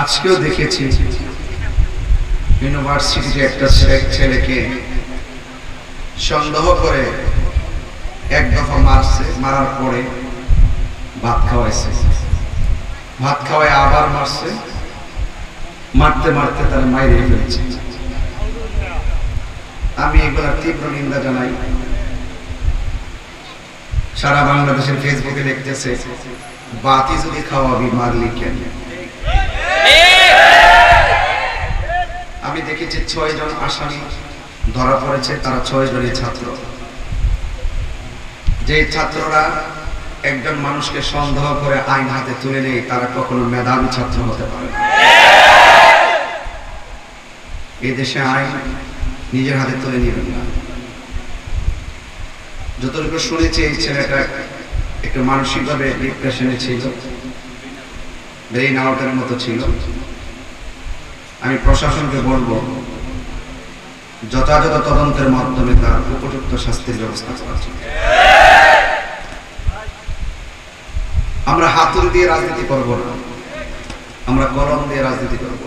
আজকেও দেখেছি ইউনিভার্সিটিতে একটা ছেলেকে সন্দেহ করে এক দফা মারছে, মারার পরে ভাত খাওয়াইছে, ভাত খাওয়ায় আবার মারছে, মারতে মারতে তার মাইরে ফেলছে। আমি এগুলার তীব্র নিন্দা জানাই। সারা বাংলাদেশের ফেসবুকে লিখতেছে, বাতি যদি খাওয়াবি মারলি কেন? আমি দেখেছি ৬ জন আসামি ধরা পড়েছে, তারা ৬ জনই ছাত্র। যে ছাত্ররা একজন মানুষকে সন্দেহ করে আইন হাতে তুলে নেয়, তারা কখনো মেধাবী ছাত্র হতে পারে না। এই দেশে আইন নিজের হাতে তুলে নেবেন না। যতটুকু শুনেছি এই ছেলেটা একটু মানসিকভাবে ডিপ্রেশনে ছিল, ব্রেইন আউটের মতো ছিল। আমি প্রশাসনকে বলবো যথাযথ তদন্তের মাধ্যমে তার উপযুক্ত শাস্তির ব্যবস্থা করা উচিত। আমরা হাতুড়ি দিয়ে রাজনীতি করব না, আমরা কলম দিয়ে রাজনীতি করব।